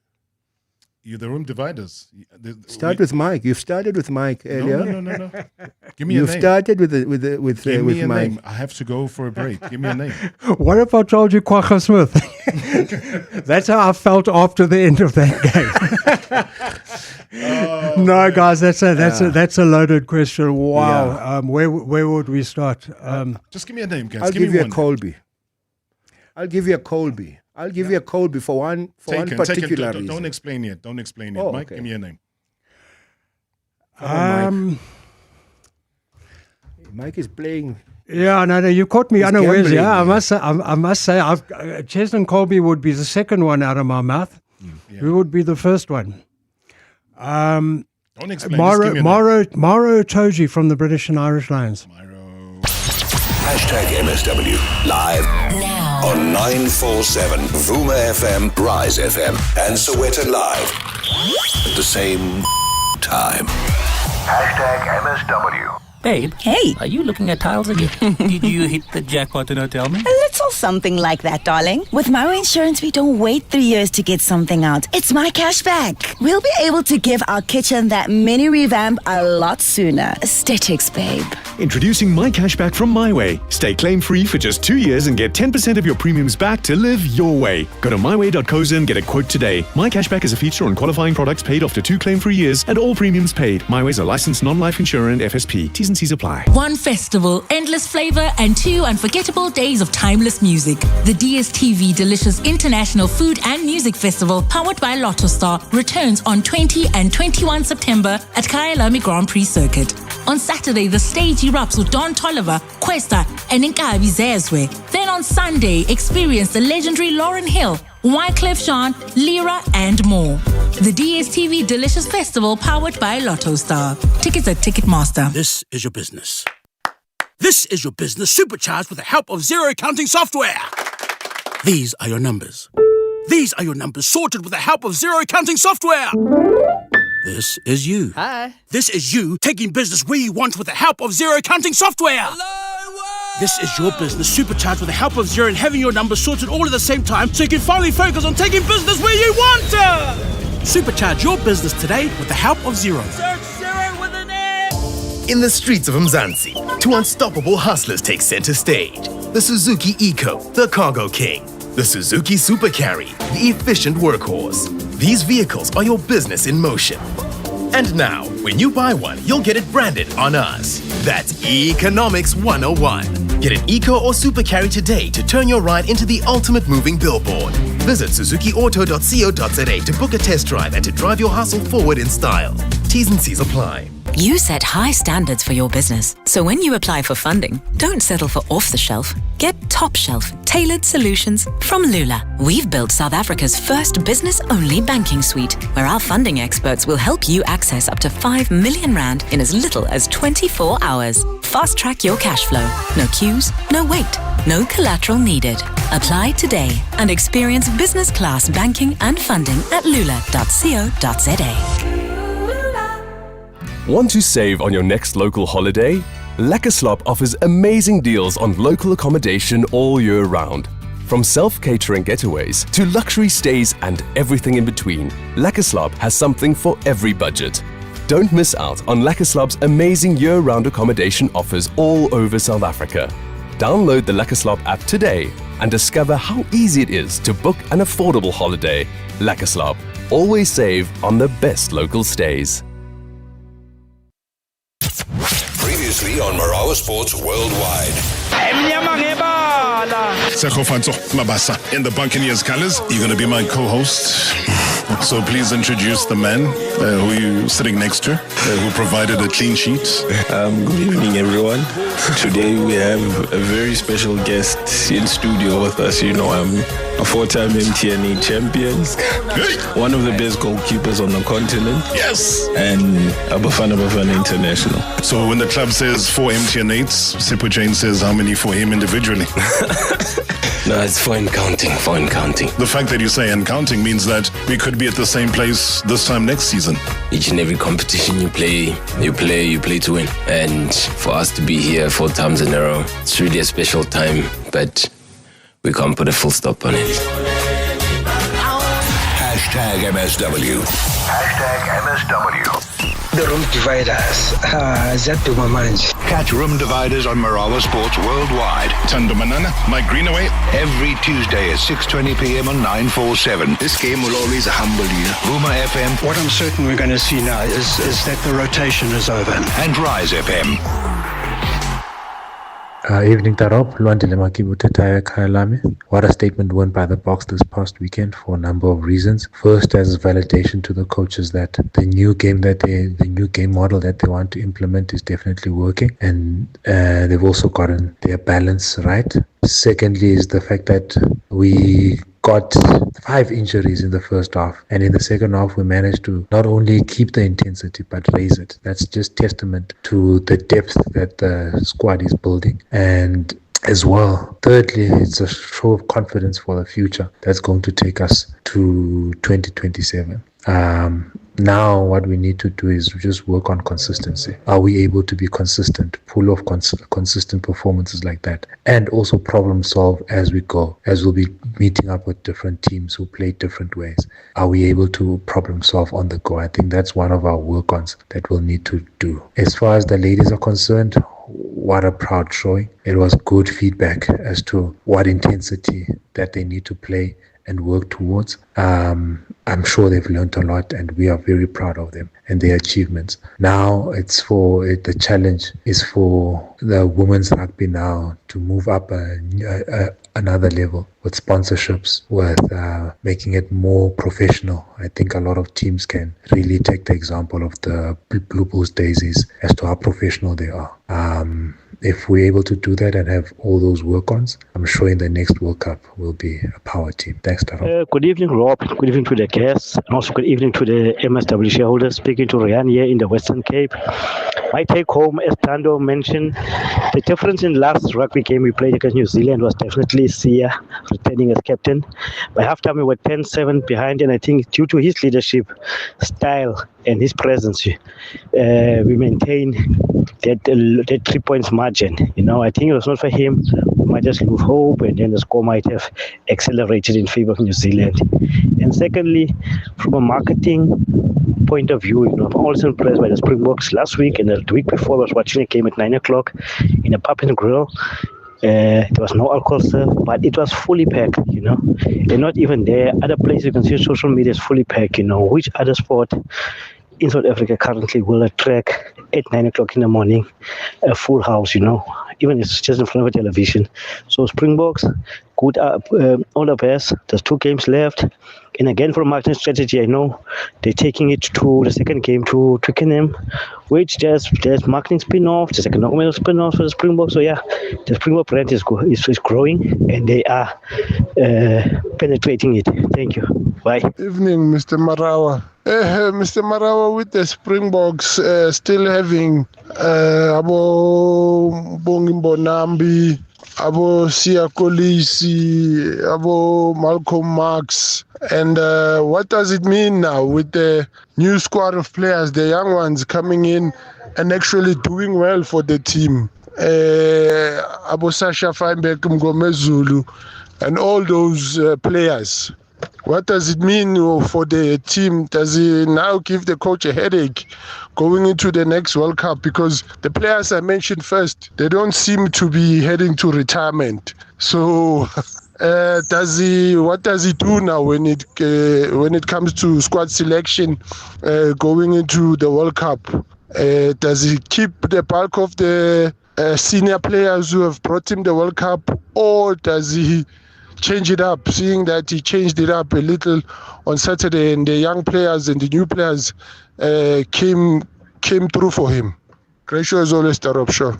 You're the room dividers. Start with Mike. You've started with Mike earlier. No. Give me a name. You've started with Mike. Name. I have to go for a break. Give me a name. What if I told you Kwagga Smith? That's how I felt after the end of that game. No, guys, that's a loaded question. Wow. Yeah. Where would we start? Just give me a name, guys. I'll give you a Colby. I'll give you a Colby for one particular reason. Don't explain it. Oh, Mike, okay. give me a name. Mike is playing. Yeah, no, you caught me unawares. Yeah, I must say, Cheslin Colby would be the second one out of my mouth. Who would be the first one? Don't explain. Mauro Toji from the British and Irish Lions. #MSW live now on 947 Vuma FM, Rise FM, and Sowetan Live at the same time. #MSW. Babe. Hey. Are you looking at tiles again? Did you hit the jackpot and not tell me? A little something like that, darling. With Marawa Insurance, we don't wait 3 years to get something out. It's my cashback. We'll be able to give our kitchen that mini revamp a lot sooner. Aesthetics, babe. Introducing My Cashback from My Way. Stay claim-free for just 2 years and get 10% of your premiums back to live your way. Go to myway.co.za and get a quote today. My Cashback is a feature on qualifying products paid after 2 claim-free years and all premiums paid. My Way is a licensed non-life insurer and FSP. T's and C's apply. One festival, endless flavor, and 2 unforgettable days of timeless music. The DSTV Delicious International Food and Music Festival, powered by Lotto Star, returns on 20 and 21 September at Kyalami Grand Prix Circuit. On Saturday, the stage erupts with Don Toliver, Questa, and Nkabi Zezwe. Then on Sunday, experience the legendary Lauryn Hill, Wyclef Jean, Lyra, and more. The DSTV Delicious Festival, powered by Lotto Star. Tickets at Ticketmaster. This is your business. This is your business supercharged with the help of zero counting software. These are your numbers. These are your numbers sorted with the help of zero counting software. This is you. Hi. This is you taking business where you want with the help of zero counting software. Hello, this is your business supercharged with the help of Zero and having your numbers sorted all at the same time so you can finally focus on taking business where you want to. Supercharge your business today with the help of Zero. Search Zero with an A. In the streets of Mzansi, 2 unstoppable hustlers take center stage. The Suzuki Eco, the Cargo King. The Suzuki Super Carry, the efficient workhorse. These vehicles are your business in motion. And now, when you buy one, you'll get it branded on us. That's Economics 101. Get an eco or super carry today to turn your ride into the ultimate moving billboard. Visit suzukiauto.co.za to book a test drive and to drive your hustle forward in style. T's and C's apply. You set high standards for your business. So when you apply for funding, don't settle for off-the-shelf. Get top-shelf, tailored solutions from Lula. We've built South Africa's first business-only banking suite, where our funding experts will help you access up to 5 million rand in as little as 24 hours. Fast-track your cash flow. No queues, no wait, no collateral needed. Apply today and experience business-class banking and funding at lula.co.za. Want to save on your next local holiday? Lekker offers amazing deals on local accommodation all year round. From self-catering getaways to luxury stays and everything in between, Lekker has something for every budget. Don't miss out on Lekker amazing year-round accommodation offers all over South Africa. Download the Lekker app today and discover how easy it is to book an affordable holiday. Lekker, always save on the best local stays. Previously on Marawa Sports Worldwide. Sekhofatso Mabasa in the Buccaneers colors. You're going to be my co-host. So please introduce the man who you're sitting next to, who provided a clean sheet. Good evening, everyone. Today we have a very special guest in studio with us. You know, I'm a 4-time MTNA champion, one of the best goalkeepers on the continent. Yes. And a Bafana International. So when the club says 4 MTN8s, Sipho Jane says how many for him individually? No, it's 4 and counting, 4 and counting. The fact that you say and counting means that we could be at the same place this time next season. Each and every competition you play to win. And for us to be here 4 times in a row, it's really a special time, but we can't put a full stop on it. Hashtag MSW. Hashtag MSW. The Room Dividers. Catch Room Dividers on Marawa Sports Worldwide. Tando Manana, Mike Greenaway. Every Tuesday at 6:20 p.m. on 947. This game will always humble you. Vuma FM. What I'm certain we're going to see now is that the rotation is over. And Rise FM. Evening Tarop, Luandile Makibuta Taya Kailami. What a statement won by the Boks this past weekend for a number of reasons. First, as validation to the coaches that the new game model that they want to implement is definitely working, and they've also gotten their balance right. Secondly is the fact that we got 5 injuries in the first half, and in the second half we managed to not only keep the intensity but raise it. That's just testament to the depth that the squad is building. And as well, thirdly, it's a show of confidence for the future that's going to take us to 2027. Now what we need to do is just work on consistency. Are we able to be consistent, pull off consistent performances like that, and also problem solve as we go, as we'll be meeting up with different teams who play different ways? Are we able to problem solve on the go? I think that's one of our work-ons that we'll need to do. As far as the ladies are concerned, what a proud showing. It was good feedback as to what intensity that they need to play and work towards. I'm sure they've learned a lot, and we are very proud of them and their achievements. Now the challenge is for the women's rugby now to move up another level with sponsorships, with making it more professional. I think a lot of teams can really take the example of the Blue Bulls Daisies as to how professional they are. If we're able to do that and have all those work-ons, I'm sure in the next World Cup we'll be a power team. Thanks, Taro. Good evening, Rob. Good evening to the guests, and also good evening to the MSW shareholders. Speaking to Ryan here in the Western Cape. My take home, as Tando mentioned, the difference in last rugby game we played against New Zealand was definitely Sia returning as captain. By halftime we were 10-7 behind, and I think due to his leadership style and his presence, we maintained that 3 points margin. I think it was not for him. We might just lose hope, and then the score might have accelerated in favor of New Zealand. And secondly, from a marketing point of view, I'm also impressed by the Springboks last week, and the week before I was watching a game at 9 o'clock in a pub and grill. There was no alcohol served, but it was fully packed, And not even there. Other places you can see social media is fully packed, Which other sport in South Africa currently will attract at 9 o'clock in the morning a full house, Even if it's just in front of a television. So Springboks, good, all the best. There's 2 games left. And again, for marketing strategy, I know they're taking it to the second game to Twickenham, which there's marketing spin-off, there's economic spin-off for the Springboks. So yeah, the Springbok brand is growing, and they are penetrating it. Thank you. Bye. Evening, Mr. Marawa. Mr. Marawa, with the Springboks still having Abo Bongimbo Nambi, Abo Sia Kolisi, Abo Malcolm Marx. And what does it mean now with the new squad of players, the young ones coming in and actually doing well for the team? Abo Sasha Feinberg, Mgomezulu, and all those players. What does it mean for the team? Does it now give the coach a headache going into the next World Cup? Because the players I mentioned first, they don't seem to be heading to retirement. So what does he do now when it comes to squad selection going into the World Cup? Does he keep the bulk of the senior players who have brought him the World Cup, or does he change it up, seeing that he changed it up a little on Saturday and the young players and the new players came through for him? Great show as always, Tarab Show.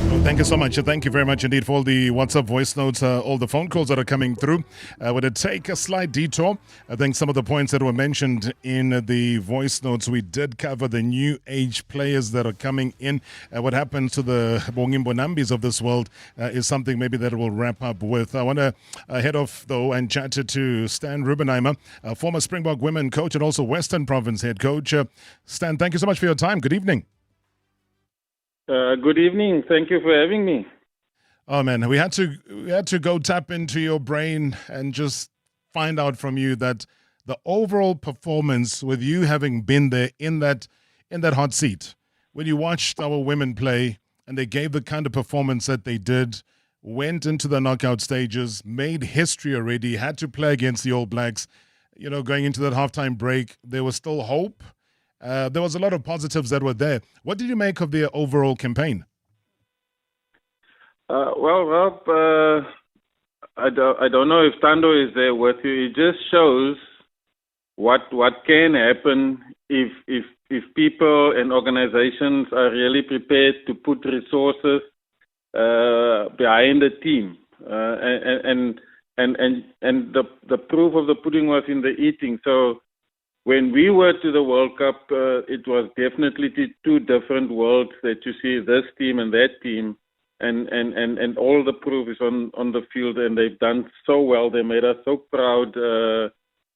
Well, thank you so much. Thank you very much indeed for all the WhatsApp voice notes, all the phone calls that are coming through. Would it take a slight detour? I think some of the points that were mentioned in the voice notes, we did cover the new age players that are coming in. What happens to the Bongimbo Nambis of this world is something maybe that we'll wrap up with. I want to head off, though, and chat to Stan Rubenheimer, former Springbok women coach and also Western Province head coach. Stan, thank you so much for your time. Good evening. Good evening. Thank you for having me. Oh man, we had to go tap into your brain and just find out from you that the overall performance, with you having been there in that hot seat, when you watched our women play and they gave the kind of performance that they did, went into the knockout stages, made history already, had to play against the All Blacks, going into that halftime break, there was still hope. There was a lot of positives that were there. What did you make of their overall campaign? Rob, I don't know if Tando is there with you. It just shows what can happen if people and organizations are really prepared to put resources behind the team. And the proof of the pudding was in the eating. So when we were to the World Cup, it was definitely two different worlds that you see, this team and that team, and all the proof is on the field, and they've done so well. They made us so proud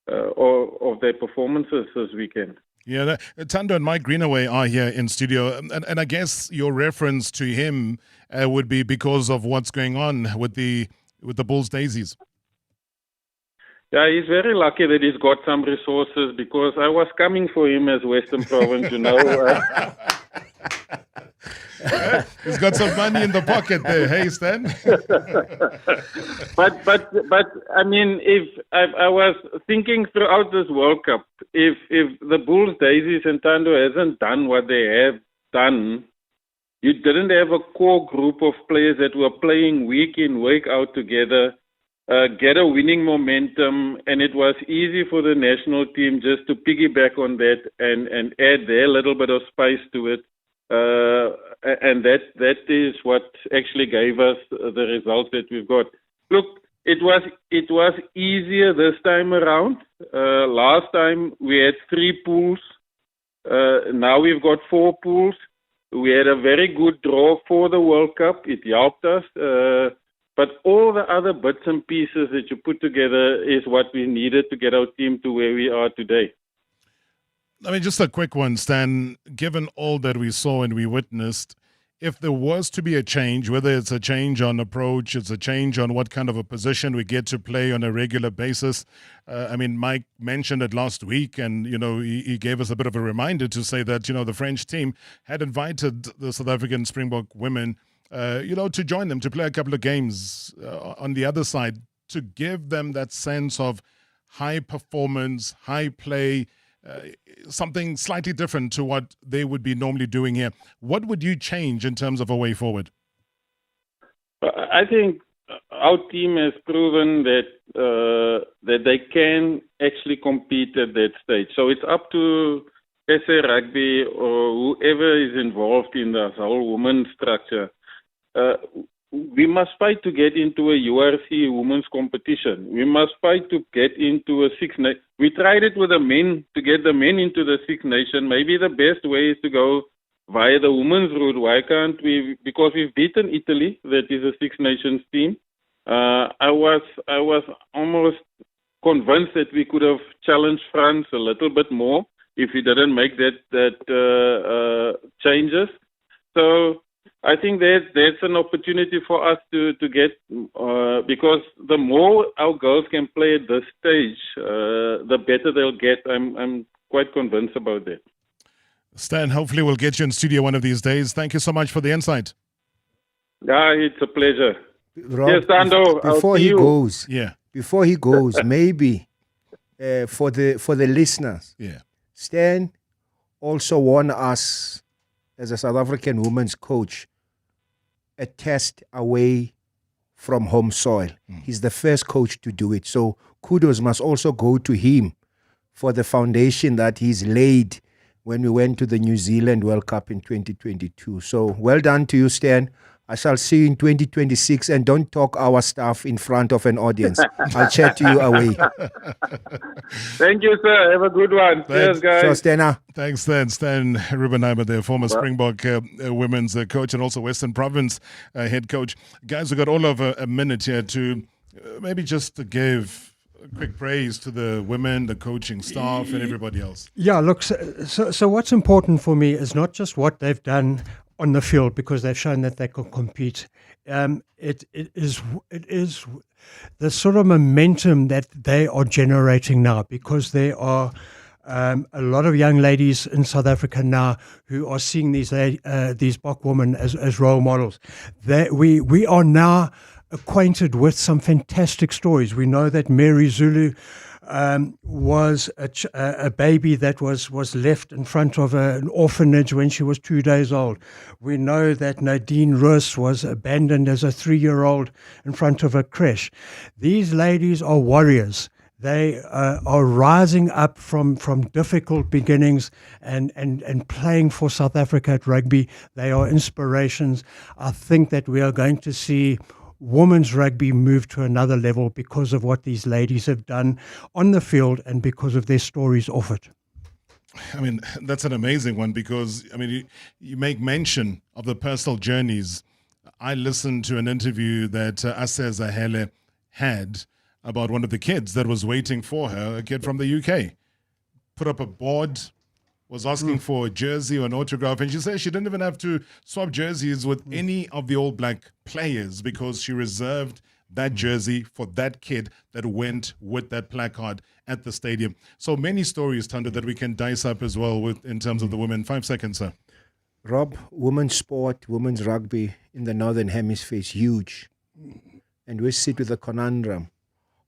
of their performances this weekend. Yeah, Tando and Mike Greenaway are here in studio, and I guess your reference to him would be because of what's going on with the Bulls Daisies. Yeah, he's very lucky that he's got some resources, because I was coming for him as Western Province, He's got some money in the pocket there, hey Stan? but I mean, if I was thinking throughout this World Cup, if the Bulls Daisies and Tando hasn't done what they have done, you didn't have a core group of players that were playing week in, week out together, get a winning momentum, and it was easy for the national team just to piggyback on that and add their little bit of spice to it. And that is what actually gave us the results that we've got. Look, it was easier this time around. Last time we had 3 pools. Now we've got 4 pools. We had a very good draw for the World Cup. It helped us. But all the other bits and pieces that you put together is what we needed to get our team to where we are today. I mean, just a quick one, Stan. Given all that we saw and we witnessed, if there was to be a change, whether it's a change on approach, it's a change on what kind of a position we get to play on a regular basis. I mean, Mike mentioned it last week, and, he gave us a bit of a reminder to say that, the French team had invited the South African Springbok women to join them, to play a couple of games on the other side, to give them that sense of high performance, high play, something slightly different to what they would be normally doing here. What would you change in terms of a way forward? I think our team has proven that they can actually compete at that stage. So it's up to SA Rugby or whoever is involved in the whole women's structure. We must fight to get into a URC women's competition. We must fight to get into a Six Nation. We tried it with the men to get the men into the Six Nation. Maybe the best way is to go via the women's route. Why can't we? Because we've beaten Italy, that is a Six Nations team. I was almost convinced that we could have challenged France a little bit more if we didn't make that changes. So I think that's an opportunity for us to get, because the more our girls can play at this stage, the better they'll get. I'm quite convinced about that. Stan, hopefully we'll get you in studio one of these days. Thank you so much for the insight. Yeah, it's a pleasure. Rob, yes, Tando, before he goes, before he goes, maybe for the listeners, Stan also won us as a South African women's coach a test away from home soil. He's the first coach to do it. So kudos must also go to him for the foundation that he's laid when we went to the New Zealand World Cup in 2022. So well done to you, Stan. I shall see you in 2026, and don't talk our stuff in front of an audience. I'll chat to you away. Thank you, sir. Have a good one. Cheers, guys. Sure, Stana. Thanks, Stan. Stan Rubenheimer, the former Springbok women's coach and also Western Province head coach. Guys, we've got all of a minute here to maybe just to give quick praise to the women, the coaching staff, and everybody else. Yeah, look, so what's important for me is not just what they've done on the field, because they've shown that they can compete. It is the sort of momentum that they are generating now, because there are a lot of young ladies in South Africa now who are seeing these Bok women as role models. We are now acquainted with some fantastic stories. We know that Mary Zulu was a baby that was left in front of an orphanage when she was 2 days old. We know that Nadine Roos was abandoned as a 3-year-old in front of a creche. These ladies are warriors. They are rising up from difficult beginnings and playing for South Africa at rugby. They are inspirations. I think that we are going to see women's rugby move to another level because of what these ladies have done on the field and because of their stories off it. I mean, that's an amazing one, because, I mean, you make mention of the personal journeys. I listened to an interview that Ase Zahele had about one of the kids that was waiting for her, a kid from the UK. Put up a board, was asking for a jersey or an autograph, and she said she didn't even have to swap jerseys with any of the All Black players because she reserved that jersey for that kid that went with that placard at the stadium. So many stories, Tando, that we can dice up as well with in terms of the women. 5 seconds, sir. Rob, women's sport, women's rugby in the Northern Hemisphere is huge. And we sit with the conundrum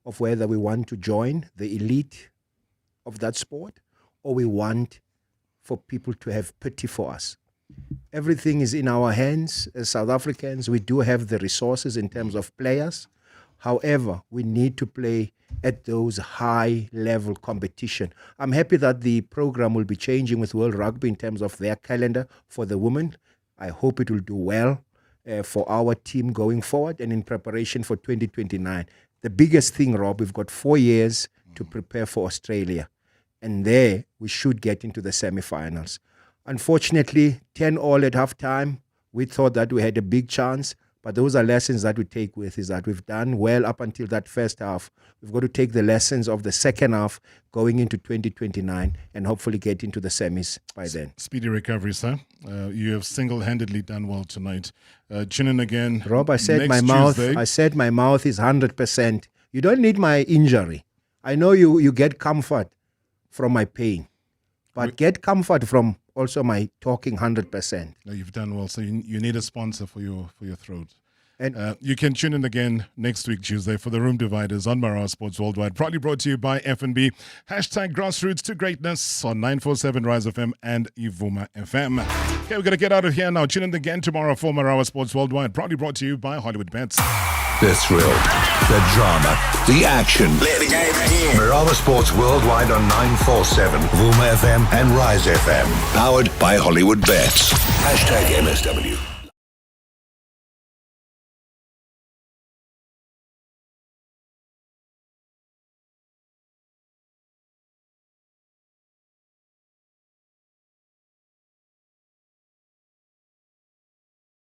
of whether we want to join the elite of that sport or we want for people to have pity for us. Everything is in our hands as South Africans. We do have the resources in terms of players. However, we need to play at those high-level competition. I'm happy that the program will be changing with World Rugby in terms of their calendar for the women. I hope it will do well for our team going forward and in preparation for 2029. The biggest thing, Rob, we've got 4 years to prepare for Australia. And there, we should get into the semi-finals. Unfortunately, 10-all at halftime. We thought that we had a big chance. But those are lessons that we take with, is that we've done well up until that first half. We've got to take the lessons of the second half going into 2029 and hopefully get into the semis by then. Speedy recovery, sir. You have single-handedly done well tonight. Tune in again. Rob, I said my mouth is 100%. You don't need my injury. I know you get comfort from my pain, but get comfort from also my talking 100%. No, you've done well. So you need a sponsor for your throat. And you can tune in again next week, Tuesday, for the Room Dividers on Marawa Sports Worldwide. Proudly brought to you by F&B. # Grassroots to Greatness on 947 Rise FM and Ivuma FM. Okay, we're going to get out of here now. Tune in again tomorrow for Marawa Sports Worldwide. Proudly brought to you by Hollywood Bets. The thrill, the drama, the action. Let the game begin. Marawa Sports Worldwide on 947, Vuma FM and Rise FM. Powered by Hollywood Bets. # MSW.